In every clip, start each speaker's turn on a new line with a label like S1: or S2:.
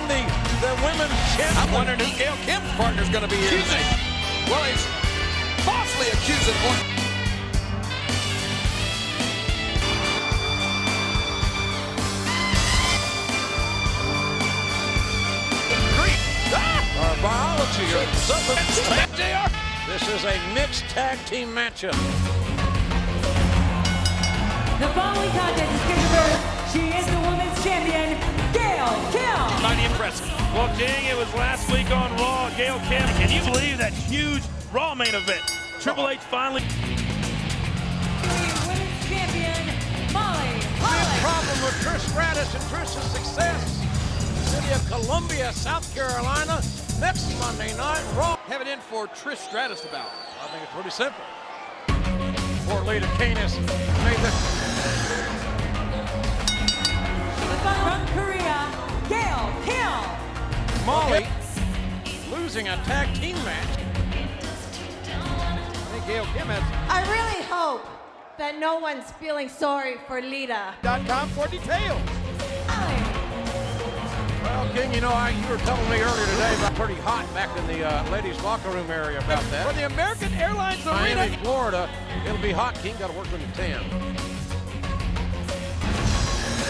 S1: the women's champion. I'm wondering who Gail Kim's partner is going to be here tonight. Well, he's falsely accusing one. Our biology or something. This is a mixed tag team matchup.
S2: The following contest is scheduled for, she is the women's champion, Gail Kim.
S3: Mighty impressive. Well, King, it was last week on Raw. Gail Kim, can you believe that huge Raw main event? Triple H finally.
S2: Women's champion, Molly.
S1: Big problem with Trish Stratus and Trish's success. City of Columbia, South Carolina. Next Monday night, Raw. Have it in for Trish Stratus about. I think it's pretty simple. Poor Lei'd Tapa made the
S2: From Korea, Gail Kim.
S1: Molly losing a tag team match. I think Gail Kim has.
S4: I really hope that no one's feeling sorry for Lita.
S1: .com for details. Well, King, you know, you were telling me earlier today about pretty hot back in the ladies' locker room area about that.
S5: For the American Airlines
S1: Miami,
S5: Arena.
S1: Florida, it'll be hot. King got to work on the 10.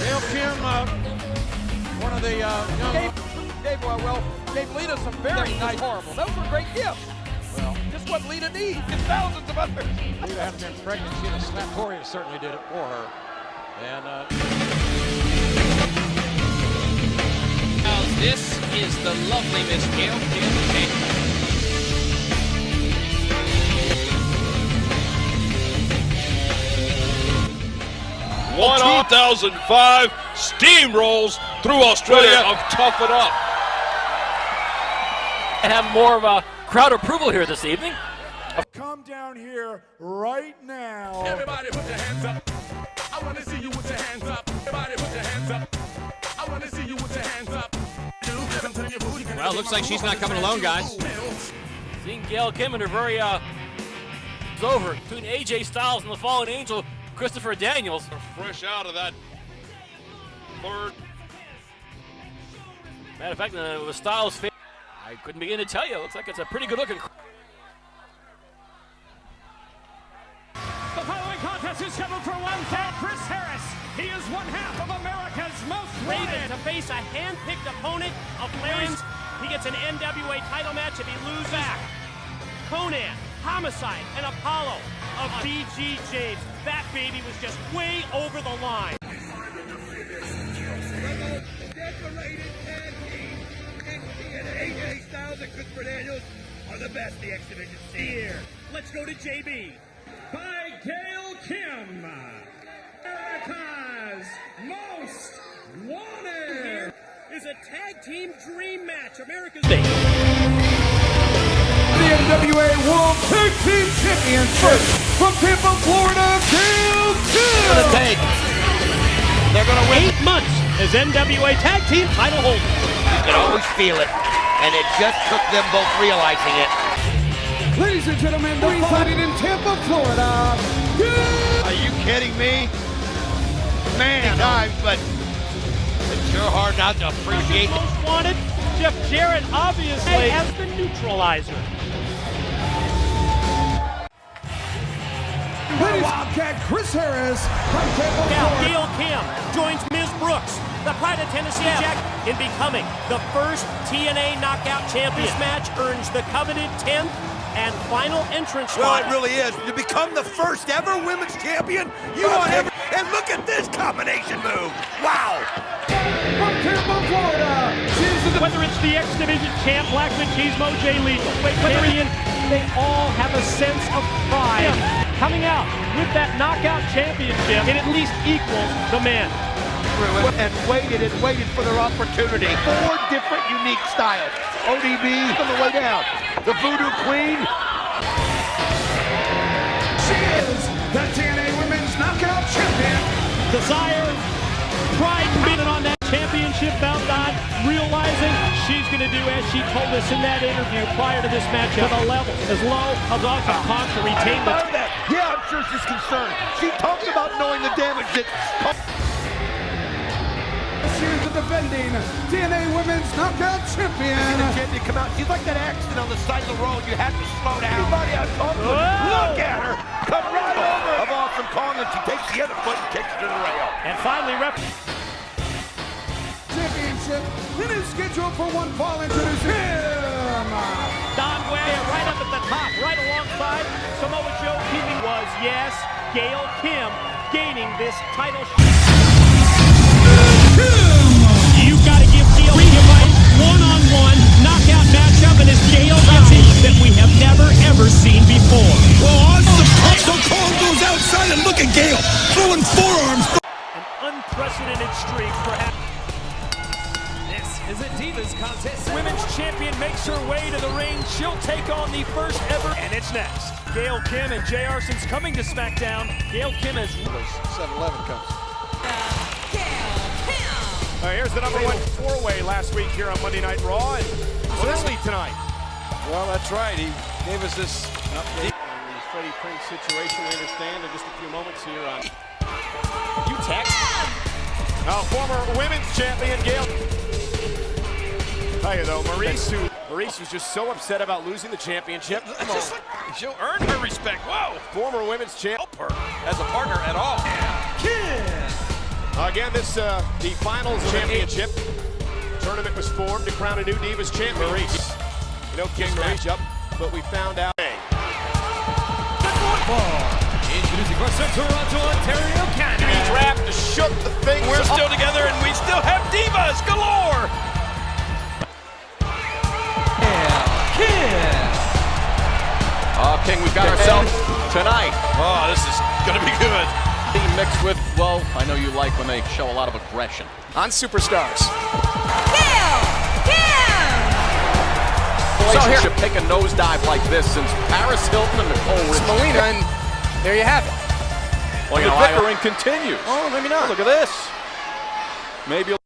S1: Gail Kim, one of the young...
S5: Gave Lita some very nice. Horrible. Those were great gifts.
S1: Well,
S5: Just what Lita needs, and thousands of others.
S1: Lita hadn't been pregnant. She'd have slapped Tori. Certainly did it for her. And
S6: this is the lovely Miss Gail Kim.
S3: 2005 steamrolls through Australia of Tough It Up.
S7: And have more of a crowd approval here this evening.
S8: Come down here right now.
S5: Everybody put your hands up. I want to see you with your hands up. Everybody put your hands up. I want to see you with your hands up.
S6: Well, looks like she's not coming alone, guys.
S7: Seeing Gail Kim and her very is over between AJ Styles and the Fallen Angel, Christopher Daniels.
S3: Fresh out of that third.
S7: Matter of fact, it was Styles' face. I couldn't begin to tell you. It looks like it's a pretty good looking.
S9: The following contest is scheduled for one fall. Chris Harris. He is one half of America's most wanted.
S10: To face a hand-picked opponent of Larry's. He gets an NWA title match if he loses. Back. Conan, Homicide, and Apollo of BG James. That baby was just way over the line.
S5: Decorated tag team. AJ Styles and Christopher Daniels are the best the X Division here.
S10: Let's go to JB.
S9: By Gail Kim. America's most wanted.
S10: Here is a tag team dream match. America's
S8: The NWA World Tag Team Championship from Tampa, Florida, Gail Kim.
S10: They're going to win 8 months as NWA tag team title holders.
S6: You can always feel it, and it just took them both realizing it.
S8: Ladies and gentlemen, the fighting in Tampa, Florida.
S5: Are you kidding me? Man, but
S6: It's sure hard not to appreciate it.
S10: Most wanted, Jeff Jarrett obviously as the neutralizer.
S8: Wildcat Chris Harris from Tampa,
S10: Now
S8: Florida.
S10: Gail Kim joins Ms. Brooks, the pride of Tennessee Jack, in becoming the first TNA knockout champion. This match earns the coveted 10th and final entrance
S5: well,
S10: spot.
S5: it really is. To become the first ever women's champion, you want every. And look at this combination move. Wow.
S8: From Tampa, Florida.
S10: Whether it's the X Division champ, Black Machismo, Jay Lethal, they all have a sense of pride. Coming out with that knockout championship, it at least equals the men.
S5: And waited for their opportunity. 4 different unique styles. ODB on the way down. The Voodoo Queen.
S8: She is the TNA Women's Knockout Champion.
S10: Desire, pride beating on that championship bout, Don, realizing she's going to do as she told us in that interview prior to this matchup, the level as low as Awesome Kong to retain the.
S5: Yeah, I'm sure she's concerned. She talked about knowing the damage that.
S8: Series of the defending TNA Women's Knockout Champion.
S5: The champion come out. She's like that accident on the side of the road. You have to slow down. Everybody out look at her. Come right over. Of Awesome Kong, and she takes the other foot and kicks it to the rail.
S10: And finally,
S8: Championship. It is scheduled for one fall. Introducing him.
S10: Don Ware right up at the top, right alongside Samoa Joe. Keeping was, yes, Gail Kim gaining this title. You've got to give Gail Kim a one-on-one knockout matchup, and it's Gail Kim that we have never, ever seen before.
S11: Well, Awesome Kong goes outside and look at Gail throwing forearms.
S10: An unprecedented streak, perhaps.
S9: Is a Divas contest.
S3: Women's champion makes her way to the ring. She'll take on the first ever. And it's next. Gail Kim and Jay Arson's coming to SmackDown. Gail Kim has
S1: 7-11 comes.
S3: here's the number one four-way last week here on Monday Night Raw. And early tonight.
S1: Well, that's right. He gave us this update on the Freddie Prinze situation. We understand in just a few moments here on.
S7: You text?
S3: Now, former women's champion Gail. Tell you though, Maurice was just so upset about losing the championship.
S1: Just like she'll earn her respect. Whoa!
S3: Former women's champ.
S1: Help her as a partner at all.
S3: Again, this the finals championship tournament was formed to crown a new Divas champion. Maurice, you know, King Maurice up, but we found out.
S9: Introducing from Toronto, Ontario, Canada.
S3: He wrapped, shook the thing.
S1: We're still together, and we still have divas galore.
S12: Oh, King, we've got ourselves tonight.
S1: Oh, this is going to be good.
S12: Mixed with, well, I know you like when they show a lot of aggression.
S3: On Superstars.
S2: Gail Kim!
S12: So here to take a nosedive like this since Paris Hilton and Nicole Richie.
S3: Melina, and there you have it.
S12: Well, the bickering continues.
S3: Oh, maybe not.
S12: Look at this. Maybe.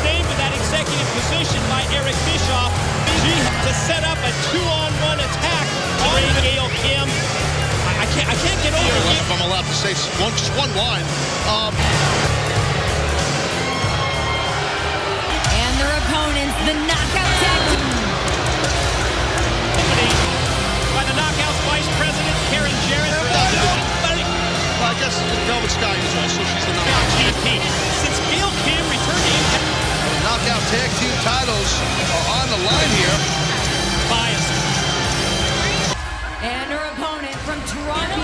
S10: Named to that executive position by Eric Bischoff to set up a two-on-one attack on Gail Kim. I can't get over it.
S11: If I'm allowed to say just one line.
S2: And their opponents, the Knockout Tag Team.
S10: By the Knockouts Vice President, Karen Jarrett.
S11: I guess Velvet Sky is also, she's the Knockout
S10: GP. Since Gail Kim returned to Impact.
S11: Knockout Tag Team titles are on the line here.
S10: Biased.
S2: And her opponent from Toronto,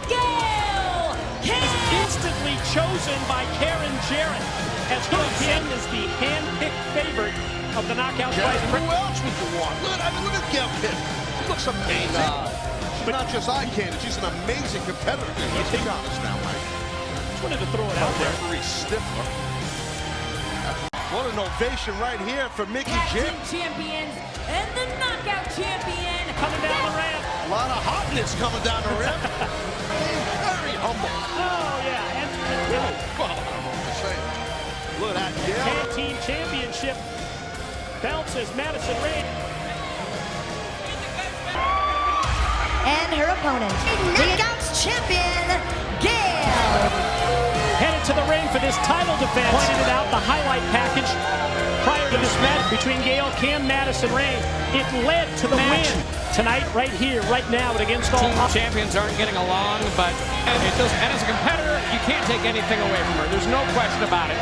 S2: Gail Kim.
S10: Instantly chosen by Karen Jarrett as Gail Kim is the hand-picked favorite of the Knockouts Vice President.
S11: Who else would you want? Look at Gail Kim. She looks amazing. She's not just eye candy, she's an amazing competitor. Let's be honest now, Mike.
S10: Just wanted to throw it out there.
S11: Referee Stifler. What an ovation right here for Mickey
S2: Tag
S11: Jim.
S2: Team Champions and the Knockout Champion.
S10: Coming down the ramp.
S11: A lot of hotness coming down the ramp. Very humble.
S10: Oh, yeah. And
S11: Well, I don't know what to say. Look at that,
S10: Tag Team Championship belts as Madison Rayne.
S2: And her opponent, Knockouts Champion, Gail.
S10: Headed to the ring for this title defense. Pointed it out, the highlight package prior to this match between Gail Kim, Madison Rayne. It led to the win tonight, right here, right now, at Against All.
S9: Champions aren't getting along, but it does. And as a competitor, you can't take anything away from her. There's no question about it.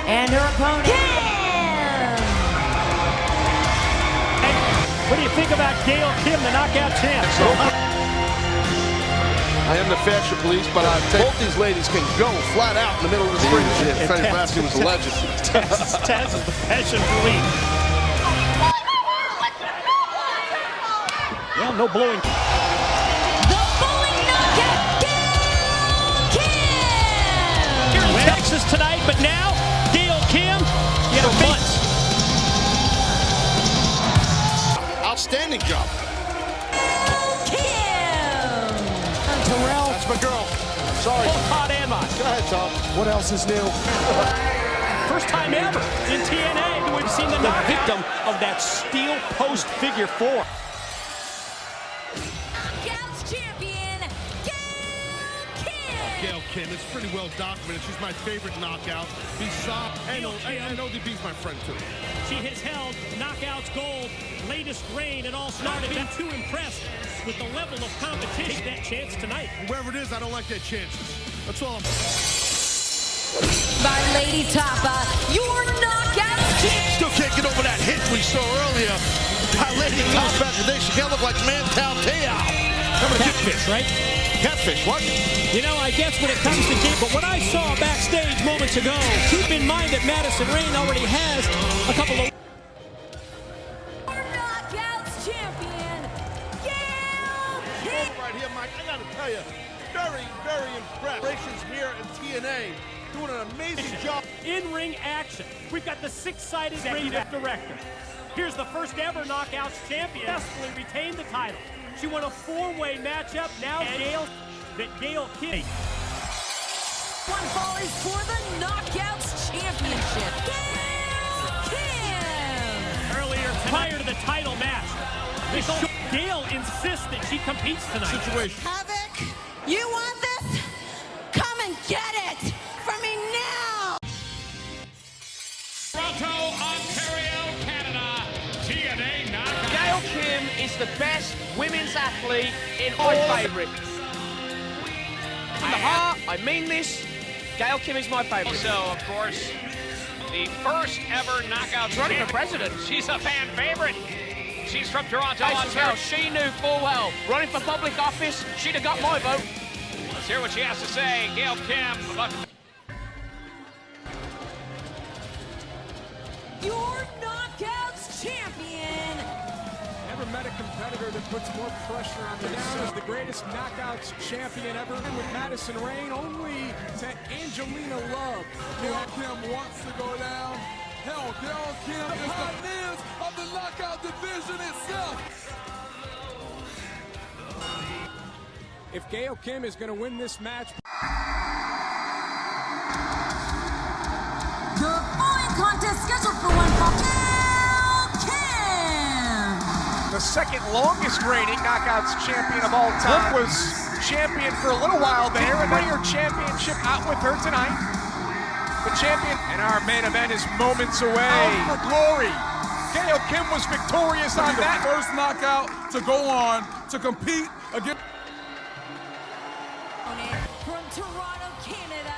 S2: And her opponent, Kim.
S10: What do you think about Gail Kim, the Knockout Champ?
S11: I am the fashion police, but both these ladies can go flat out in the middle of the spring. Freddie Blassie was a legend.
S10: Taz is the fashion police. Yeah, no blowing.
S2: The Bowling Knockout, Gail Kim.
S10: Here in Texas tonight, but now, Gail Kim, you got a month.
S11: Outstanding job.
S2: Terrell.
S11: That's my girl. Sorry.
S10: Both Todd and mine.
S11: Go ahead, Tom. What else is new?
S10: First time ever in TNA that we've seen the victim of that steel post figure 4.
S2: Knockouts Champion, Gail Kim.
S11: Gail Kim. It's pretty well documented. She's my favorite knockout. Besides, and ODB's my friend too.
S10: She has held Knockouts Gold latest reign and all started. Been too impressed with the level of competition. That chance tonight.
S11: Whoever it is, I don't like their chances. That's all.
S2: By Lei'd Tapa, your knockout champion.
S11: Still can't get over that hit we saw earlier. Lei'd Tapa back today. She can't look like Mantel Te'o.
S10: Catfish, right?
S11: Catfish, what?
S10: You know, I guess when it comes to game, but what I saw backstage moments ago, keep in mind that Madison Rayne already has a couple of...
S2: Knockouts champion, Gail Kim.
S11: Right here, Mike, I gotta tell you, very, very impressed. Operations here in TNA, doing an amazing job.
S10: In-ring action. We've got the six-sided ring director. Here's the first ever Knockouts champion. Successfully retained the title. She won a four-way matchup. Now Gail Kim.
S2: One fall is for the Knockouts championship, Gail Kim.
S10: Earlier, prior to the title match, Gail insists that she competes tonight.
S11: Situation.
S4: Havoc, you want this? Come and get it from me now.
S9: Toronto, Ontario, Canada, TNA Knockout.
S6: Gail Kim is the best women's athlete in my favorite. From the heart, I mean this. Gail Kim is my favorite.
S12: So, of course, the first ever knockout
S6: Running for president.
S12: She's a fan favorite. She's from Toronto,
S6: Ontario.
S12: Ontario.
S6: She knew full well. Running for public office, she'd have got my vote.
S12: Let's hear what she has to say. Gail Kim.
S2: Your Knockouts champion.
S8: Never met a competitor that puts more pressure on themselves. Down as the greatest Knockouts champion ever. And with Madison Rayne, only to Angelina Love. Gail Kim wants to go down. Hell, Gail Kim is the pioneers of the knockout division itself. If Gail Kim is going to win this match.
S2: The following contest scheduled for one fall, Gail Kim.
S13: The second longest reigning Knockouts champion of all time. Was champion for a little while there and bring her championship out with her tonight. The champion and our main event is moments away. Out for glory. Gail Kim was victorious on that.
S8: First knockout to go on to compete against.
S2: From Toronto, Canada,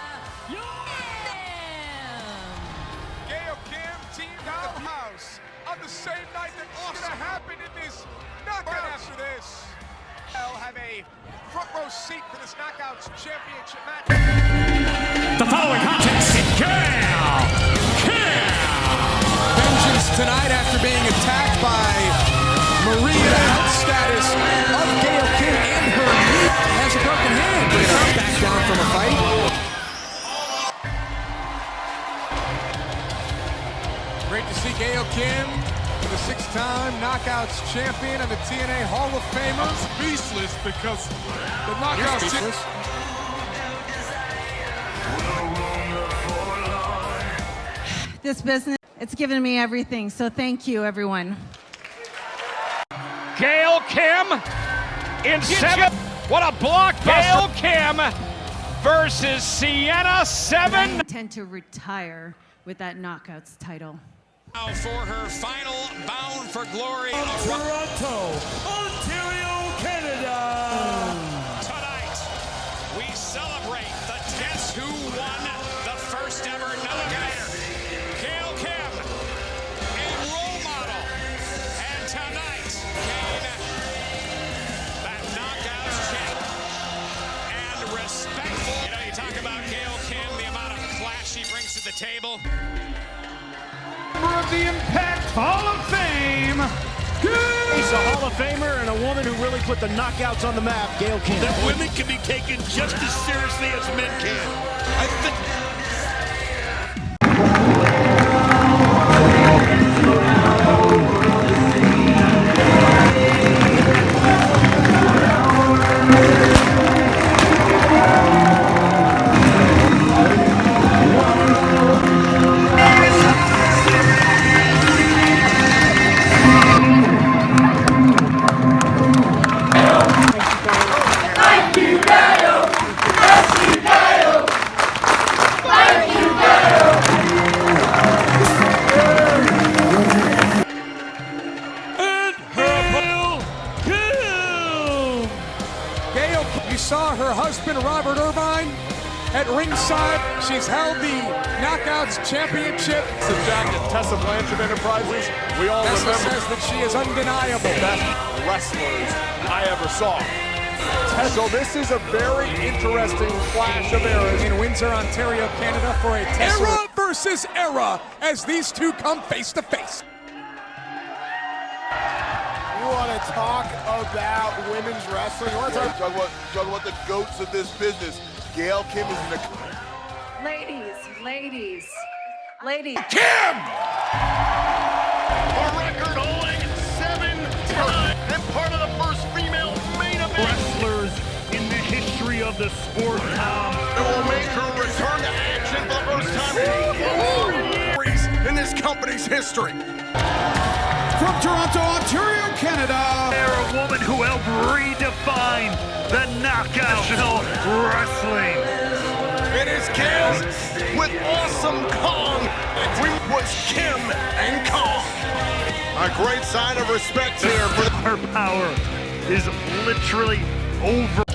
S8: Gail Kim teamed out the house on the same night that what's going to happen in this knockout. Right after this, I'll have a front row seat for this Knockouts championship match.
S9: The following contest is Gail Kim.
S8: Vengeance tonight after being attacked by Marie. The health status of Gail Kim and her knee has a broken hand. Back down from a fight. Great to see Gail Kim, the six-time Knockouts champion and the TNA Hall of Famer. Speechless because the Knockouts speechless.
S4: This business, it's given me everything, so thank you, everyone.
S12: Gail Kim in seven. What a blockbuster. Gail Kim versus Sienna 7.
S4: I intend to retire with that Knockouts title.
S9: Now for her final bound for glory.
S8: Toronto, Ontario, Canada.
S9: Tonight, we celebrate the guess who won the first ever knockout. Gail Kim, a role model. And tonight, gain that Knockouts champ and respectful. You know, you talk about Gail Kim, the amount of class she brings to the table.
S8: Of the Impact Hall of Fame,
S10: He's a Hall of Famer and a woman who really put the Knockouts on the map, Gail Kim.
S11: That women can be taken just as seriously as men can. I think.
S8: Thank you, Gail! at ringside. She's held the Knockouts Championship.
S14: Jack at Tessa Blanchard Enterprises. We all
S8: Tessa
S14: remember
S8: says that she is undeniable.
S14: best wrestlers I ever saw. So this is a very interesting clash of eras.
S8: In Windsor, Ontario, Canada for a Tessa era versus era as these two come face to face.
S14: You want to talk about women's wrestling? You want to
S11: talk about the goats of this business. Gail Kim is in the...
S2: Ladies.
S14: Kim!
S3: A record-holding 7 times and part of the first female main event.
S15: Wrestlers in the history of the sport, Tom.
S3: It will make her return to action for the first time in 4 years in this company's history.
S16: From Toronto, Ontario, Canada.
S15: They're a woman who helped redefine the knockout wrestling.
S3: It is Gail with Awesome Kong. We was Kim and Kong. A great sign of respect here.
S15: Her power is literally over.